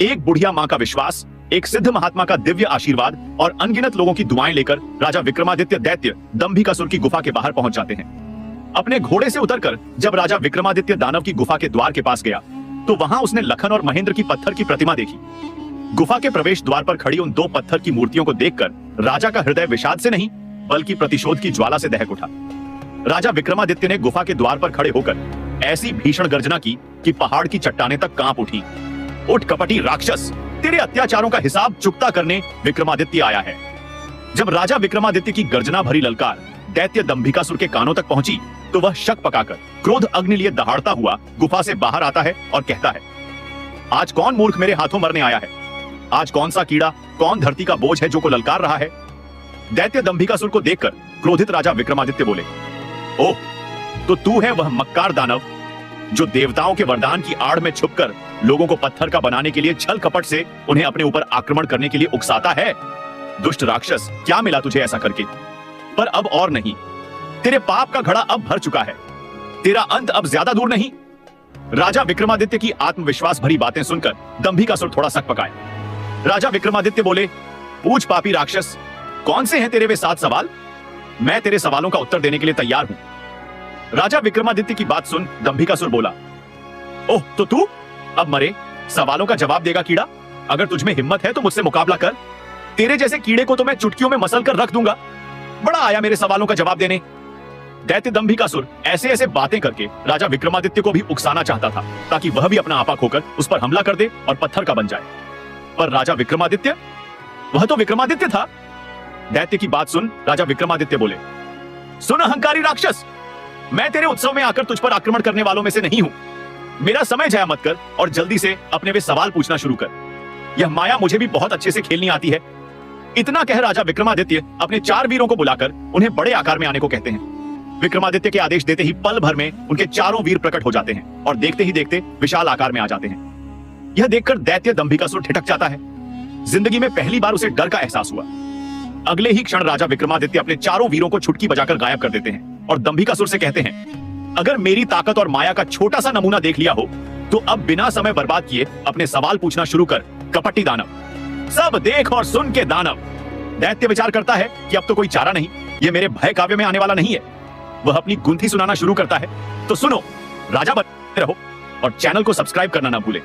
एक बुढ़िया माँ का विश्वास, एक सिद्ध महात्मा का दिव्य आशीर्वाद और अनगिनत लोगों की दुआएं लेकर राजा विक्रमादित्य दैत्य दंभिकासुर की गुफा के बाहर पहुंच जाते हैं। अपने घोड़े से उतरकर जब राजा विक्रमादित्य दानव की गुफा के द्वार के पास गया तो वहां उसने लखन और महेंद्र की पत्थर की प्रतिमा देखी। गुफा के प्रवेश द्वार पर खड़ी उन दो पत्थर की मूर्तियों को देखकर राजा का हृदय विषाद से नहीं बल्कि प्रतिशोध की ज्वाला से दहक उठा। राजा विक्रमादित्य ने गुफा के द्वार पर खड़े होकर ऐसी भीषण गर्जना की कि पहाड़ की चट्टानें तक कांप उठी। उठ कपटी राक्षस, तेरे अत्याचारों का हिसाब चुकता करने विक्रमादित्य आया है। जब राजा विक्रमादित्य की गर्जना भरी ललकार दैत्य दंभिकासुर के कानों तक पहुंची तो वह शक पकाकर क्रोध अग्नि लिए दहाड़ता हुआ गुफा से बाहर आता है और कहता है, आज कौन मूर्ख मेरे हाथों मरने आया है? आज कौन सा कीड़ा, कौन धरती का बोझ है जो को ललकार रहा है? दैत्य दंभिकासुर को देखकर क्रोधित राजा विक्रमादित्य बोले, ओह, तो तू है वह मक्कार दानव जो देवताओं के वरदान की आड़ में छुपकर लोगों को पत्थर का बनाने के लिए छल कपट से उन्हें अपने ऊपर आक्रमण करने के लिए उकसाता है। दुष्ट राक्षस, क्या मिला तुझे ऐसा करके? पर अब और नहीं, तेरे पाप का घड़ा अब भर चुका है, तेरा अंत अब ज्यादा दूर नहीं। राजा विक्रमादित्य की आत्मविश्वास भरी बातें सुनकर दंभिकासुर थोड़ा सक पकाए। राजा विक्रमादित्य बोले, पूछ पापी राक्षस, कौन से हैं तेरे वे 7 सवाल? मैं तेरे सवालों का उत्तर देने के लिए तैयार हूं। राजा विक्रमादित्य की बात सुन दंभिकासुर बोला, ओह, तो तू अब मरे सवालों का जवाब देगा कीड़ा? अगर तुझमें हिम्मत है तो मुझसे मुकाबला कर, तेरे जैसे कीड़े को तो मैं चुटकियों में मसल कर रख दूंगा। बड़ा आया मेरे सवालों का जवाब देने। दैत्य दंभिकासुर ऐसे ऐसे बातें करके राजा विक्रमादित्य को भी उकसाना चाहता था ताकि वह भी अपना आपा खोकर उस पर हमला कर दे और पत्थर का बन जाए। पर राजा विक्रमादित्य, वह तो विक्रमादित्य था। दैत्य की बात सुन राजा विक्रमादित्य बोले, सुन अहंकारी राक्षस, मैं तेरे उत्सव में आकर तुझ पर आक्रमण करने वालों में से नहीं हूं। मेरा समय जाया मत कर और जल्दी से अपने वे सवाल पूछना शुरू कर। यह माया मुझे भी बहुत अच्छे से खेलनी आती है। इतना कह राजा विक्रमादित्य अपने 4 वीरों को बुलाकर उन्हें बड़े आकार में आने को कहते हैं। विक्रमादित्य के आदेश देते ही पल भर में उनके चारों वीर प्रकट हो जाते हैं और देखते ही देखते विशाल आकार में आ जाते हैं। यह देखकर दैत्य दंभिकासुर ठिठक जाता है। जिंदगी में पहली बार उसे डर का एहसास हुआ। अगले ही क्षण राजा विक्रमादित्य अपने चारों वीरों को छुटकी बजाकर गायब कर देते हैं और दंभिकासुर से कहते हैं, अगर मेरी ताकत और माया का छोटा सा नमूना देख लिया हो तो अब बिना समय बर्बाद किए अपने सवाल पूछना शुरू कर, कपटी दानव। सब देख और सुन के दानव। दैत्य विचार करता है कि अब तो कोई चारा नहीं, ये मेरे भय काव्य में आने वाला नहीं है। वह अपनी गुंथी सुनाना शुरू करता है। तो सुनो, राजा बने रहो और चैनल को सब्सक्राइब करना ना भूले।